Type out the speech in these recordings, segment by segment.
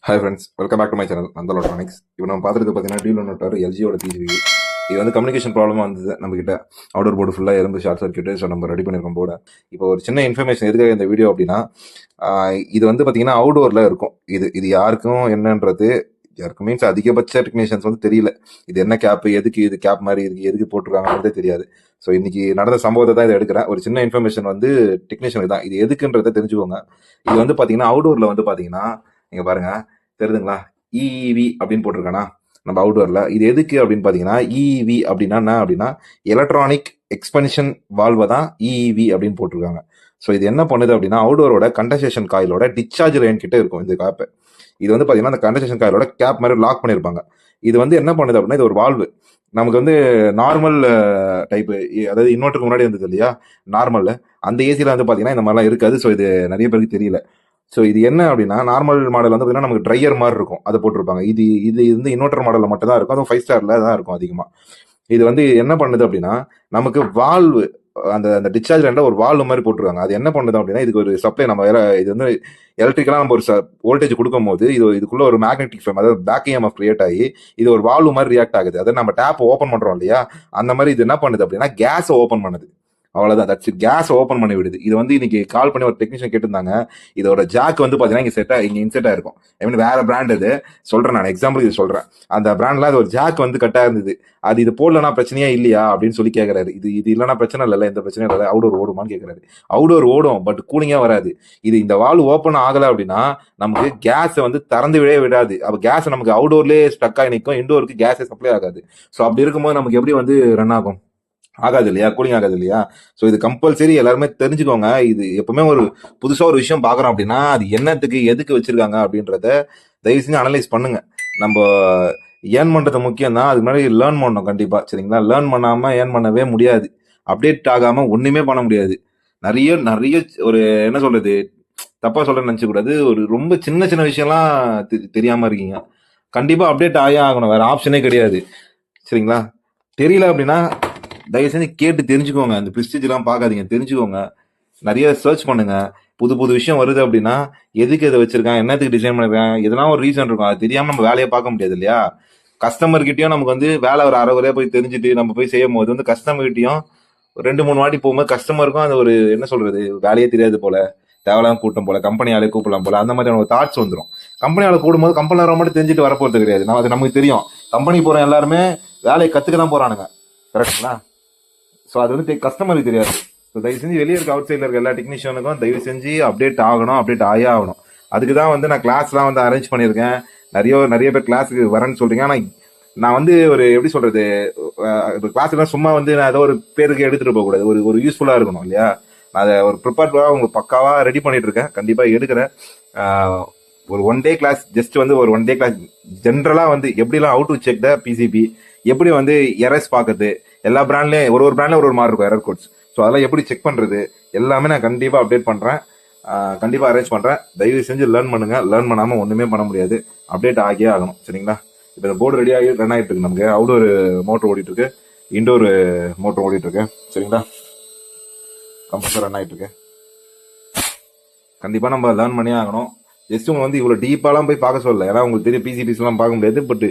Hi friends, welcome back to my channel Nanda electronics. இப்போ நம்ம பார்த்துட்டு பார்த்தீங்கன்னா டியூல் நோட்டார் எல்ஜியோட பிசிபி. இது வந்து கம்யூனிகேஷன் ப்ராப்ளமாக வந்தது நம்மக்கிட்ட. அவுடோர் போர்டு ஃபுல்லாக எறும்பு ஷார்ட் சர்க்யூட்டு. ஸோ நம்ம ரெடி பண்ணியிருக்கோம் போர்டை. இப்போ ஒரு சின்ன இன்ஃபர்மேஷன் எதுக்காக இந்த வீடியோ அப்படின்னா, இது வந்து பார்த்தீங்கன்னா அவுடோரில் இருக்கும். இது யாருக்கும் என்னன்றது யாருக்கும் மீன்ஸ் அதிகபட்ச டெக்னீஷியன்ஸ் வந்து தெரியல. இது என்ன கேப், எதுக்கு இது கேப் மாதிரி இருக்கு, எதுக்கு போட்டிருக்காங்கன்றதே தெரியாது. ஸோ இன்னைக்கு நடந்த சம்பவத்தை தான் இதை எடுக்கிறேன். ஒரு சின்ன இன்ஃபர்மேஷன் வந்து டெக்னீஷியனுக்கு தான். இது எதுக்குன்றதை தெரிஞ்சுக்கோங்க. இது வந்து பார்த்தீங்கன்னா அவுடோரில் வந்து பார்த்தீங்கன்னா நீங்க பாருங்க, தெரியுதுங்களா? இஇவி அப்படின்னு போட்டிருக்கானா நம்ம அவுடோர்ல. இது எதுக்கு அப்படின்னு பாத்தீங்கன்னா, இஇவி அப்படின்னா என்ன அப்படின்னா எலக்ட்ரானிக் எக்ஸ்பென்ஷன் வால்வை தான் இஇவி அப்படின்னு போட்டிருக்காங்க. ஸோ இது என்ன பண்ணுது அப்படின்னா, அவுடோரோட கண்டன்சேஷன் காயிலோட டிஸ்சார்ஜ் லைன் கிட்ட இருக்கும் இந்த கேப். இது வந்து பாத்தீங்கன்னா அந்த கண்டன்சேஷன் காயிலோட கேப் மாதிரி லாக் பண்ணிருப்பாங்க. இது வந்து என்ன பண்ணுது அப்படின்னா, இது ஒரு வால்வு. நமக்கு வந்து நார்மல் டைப், அதாவது இன்வெர்ட்டருக்கு முன்னாடி இருந்தது இல்லையா நார்மல், அந்த ஏசில வந்து பாத்தீங்கன்னா இந்த மாதிரிலாம் இருக்காது. ஸோ இது நிறைய பேருக்கு தெரியல. ஸோ இது என்ன அப்படின்னா, நார்மல் மாடல் வந்து பார்த்தீங்கன்னா நமக்கு ட்ரையர் மாதிரி இருக்கும், அதை போட்டிருப்பாங்க. இது இது வந்து இன்வெர்டர் மாடலில் மட்டும் தான் இருக்கும், அதுவும் 5 ஸ்டாரில் தான் இருக்கும் அதிகமாக. இது வந்து என்ன பண்ணுது அப்படின்னா, நமக்கு வால்வு அந்த அந்த டிஸ்சார்ஜ் லைன்ல ஒரு வால்வு மாதிரி போட்டிருக்காங்க. அது என்ன பண்ணுது அப்படின்னா, இதுக்கு ஒரு சப்ளை நம்ம இது வந்து எலக்ட்ரிக்கலாக நம்ம ஒரு வோல்டேஜ் கொடுக்கும் போது இதுக்குள்ள ஒரு மேக்னெட்டிக் ஃபீல்ட், அதாவது பேக் இஎம்எஃப் கிரியேட் ஆகி இது ஒரு வால்வு மாதிரி ரியாக்ட் ஆகுது. அதாவது நம்ம டேப் ஓப்பன் பண்றோம் இல்லையா, அந்த மாதிரி இது என்ன பண்ணுது அப்படின்னா கேஸை ஓப்பன் பண்ணுது. அவ்வளவுதான், தட்ஸ் இட். கேஸ் ஓப்பன் பண்ணி விடுது. இது வந்து இன்னைக்கு கால் பண்ணி ஒரு டெக்னீஷியன் கேட்டிருந்தாங்க. இதோட ஜாக் வந்து பாத்தீங்கன்னா இங்க இன்செர்ட் ஆயிருக்கும். ஐ மீன் வேற பிராண்ட் இது சொல்றேன், நான் எக்ஸாம்பிள் இது சொல்றேன். அந்த பிராண்ட்ல அது ஒரு ஜாக் வந்து கட்டா இருந்தது. அது இது போடலன்னா பிரச்சனையா இல்லையா அப்படின்னு சொல்லி கேட்கறாரு. இது இல்லைன்னா பிரச்சனை இல்ல, எந்த பிரச்சனையும் இல்லை, அவுடோர் ஓடுமான்னு கேட்கறாரு. அவுடோர் ஓடும், பட் கூலிங்கா வராது. இந்த வால்வு ஓப்பன் ஆகல அப்படின்னா நமக்கு கேஸ் வந்து திறந்து விடாது. அப்ப கேஸ் நமக்கு அவுடோர்லயே ஸ்டக் ஆகி நிற்கும், இன்டோருக்கு கேஸே சப்ளை ஆகாது. ஸோ அப்படி இருக்கும்போது நமக்கு எப்படி வந்து ரன் ஆகும்? ஆகாது இல்லையா, கூலிங் ஆகாது இல்லையா. ஸோ இது கம்பல்சரி எல்லாருமே தெரிஞ்சுக்கோங்க. இது எப்பவுமே ஒரு புதுசா ஒரு விஷயம் பாக்குறோம் அப்படின்னா அது என்னத்துக்கு எதுக்கு வச்சிருக்காங்க அப்படின்றத தயவு செஞ்சு அனலைஸ் பண்ணுங்க. நம்ம ஏர்ன் பண்றது முக்கியம் தான், அதுக்கு முன்னாடி லேர்ன் பண்ணணும் கண்டிப்பா. சரிங்களா? லேர்ன் பண்ணாம ஏர்ன் பண்ணவே முடியாது. அப்டேட் ஆகாம ஒண்ணுமே பண்ண முடியாது. நிறைய நிறைய ஒரு என்ன சொல்றது, தப்பா சொல்றேன்னு நினைச்ச கூடாது, ஒரு ரொம்ப சின்ன சின்ன விஷயம்லாம் தெரியாம இருக்கீங்க. கண்டிப்பா அப்டேட் ஆகே ஆகணும், வேற ஆப்ஷனே கிடையாது. சரிங்களா? தெரியல அப்படின்னா தயவு செஞ்சு கேட்டு தெரிஞ்சுக்கோங்க. அந்த பிரிஸ்டேஜ் எல்லாம் பார்க்காதீங்க, தெரிஞ்சுக்கோங்க. நிறைய சர்ச் பண்ணுங்க. புது புது விஷயம் வருது அப்படின்னா எதுக்கு இதை வச்சிருக்கான், என்னத்துக்கு டிசைன் பண்ணிருக்கான், இதெல்லாம் ஒரு ரீசன் இருக்கும். அது தெரியாம நம்ம வேலையை பார்க்க முடியாது இல்லையா. கஸ்டமர் கிட்டயும் நமக்கு வந்து வேலை ஒரு அரை போய் தெரிஞ்சுட்டு நம்ம போய் செய்யும் போது வந்து கஸ்டமர் கிட்டயும் 2-3 வாட்டி போகும்போது கஸ்டமருக்கும் அது ஒரு என்ன சொல்றது, வேலையே தெரியாது போல, தேவையில்லாம கூட்டம் போல, கம்பெனியாலே கூப்பிடலாம் போல, அந்த மாதிரியான ஒரு தாட்ஸ் வந்துடும். கம்பெனியால கூடும்போது கம்பெனியால மட்டும் தெரிஞ்சுட்டு வரப்போறது கிடையாது. அது நமக்கு தெரியும். கம்பெனி போற எல்லாருமே வேலையை கத்துக்க தான் போறானுங்க. கரெக்டுங்களா? ஸோ அது வந்து கஸ்டமருக்கு தெரியாது. ஸோ தயவு செஞ்சு வெளியே இருக்க அவுட் சைடில் இருக்க எல்லா டெக்னீஷியனுக்கும் தயவு செஞ்சு அப்டேட் ஆகணும், அப்டேட் ஆகே ஆகணும். அதுக்கு தான் வந்து நான் கிளாஸ்லாம் வந்து அரேஞ்ச் பண்ணியிருக்கேன். நிறைய பேர் கிளாஸுக்கு வரேன்னு சொல்றீங்க. ஆனால் நான் வந்து ஒரு எப்படி சொல்றது, கிளாஸ்லாம் சும்மா வந்து நான் ஏதோ ஒரு பேருக்கு எடுத்துட்டு போகக்கூடாது. ஒரு யூஸ்ஃபுல்லாக இருக்கணும் இல்லையா. நான் அதை ஒரு ப்ரிப்பேர்டாக உங்களுக்கு பக்காவாக ரெடி பண்ணிட்டு இருக்கேன். கண்டிப்பாக எடுக்கிறேன். ஒரு 1 டே கிளாஸ், ஜஸ்ட் வந்து ஒரு 1 டே கிளாஸ் ஜென்ரலாக வந்து எப்படிலாம் out to check the PCB, எப்படி வந்து எரர்ஸ் பார்க்குறது, எல்லா பிராண்ட்லேயும் ஒரு பிராண்ட்ல ஒரு மாதிரி இருக்கும் எரர் கோட்ஸ். ஸோ அதெல்லாம் எப்படி செக் பண்ணுறது எல்லாமே நான் கண்டிப்பாக அப்டேட் பண்ணுறேன், கண்டிப்பாக அரேஞ்ச் பண்ணுறேன். தயவு செஞ்சு லேர்ன் பண்ணுங்க. லேர்ன் பண்ணாமல் ஒன்றுமே பண்ண முடியாது. அப்டேட் ஆகியே ஆகணும். சரிங்களா? இப்போ இந்த போர்டு ரெடி ஆகி ரன் ஆகிட்டு இருக்கு. நமக்கு அவுடோர் மோட்டர் ஓடிட்டு இருக்கு, இண்டோர் மோட்டர் ஓடிட்டு இருக்கு. சரிங்களா? கம்ப்யூட்டர் ரன் ஆகிட்டு இருக்கு. கண்டிப்பாக நம்ம லேர்ன் பண்ணியே ஆகணும். ஜஸ்ட் உங்க வந்து இவ்வளோ டீப்பாலாம் போய் பார்க்க சொல்லல, ஏன்னா உங்களுக்கு தெரியும் பிசிபிஸ்லாம் பார்க்க முடியாது. பட்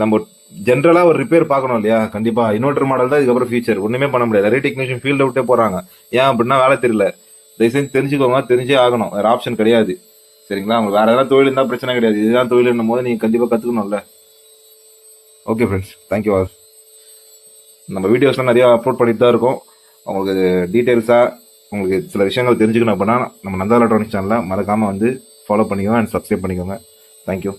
நம்ம ஜென்ரலா ஒரு ரிப்பேர் பார்க்கணும் இல்லையா. கண்டிப்பா இன்வெர்டர் மாடல் தான் இதுக்கப்புறம் ஃபியூச்சர், ஒண்ணுமே பண்ண முடியாது. நிறைய டெக்னீஷியன் ஃபீல்ட் அவுட்டே போறாங்க. ஏன் அப்படின்னா வேலை தெரியல. தயவுசெய்து தெரிஞ்சுக்கோங்க, தெரிஞ்சே ஆகணும், வேற ஆப்ஷன் கிடையாது. சரிங்களா? உங்களுக்கு வேற ஏதாவது தொழில் இருந்தால் பிரச்சனை கிடையாது, இதுதான் தொழில் போது நீங்க கண்டிப்பா கத்துக்கணும்ல. Okay friends, thank you all. நம்ம வீடியோஸ்லாம் நிறைய அப்லோட் பண்ணிட்டு தான் இருக்கோம். உங்களுக்கு டீட்டெயில்ஸா உங்களுக்கு சில விஷயங்கள் தெரிஞ்சுக்கணும் அப்படின்னா நம்ம நந்தா எலக்ட்ரானிக்ஸ் சேனலை மறக்காம வந்து ஃபாலோ பண்ணிக்கோங்க அண்ட் சப்ஸ்கிரைப் பண்ணிக்கோங்க. தேங்க்யூ.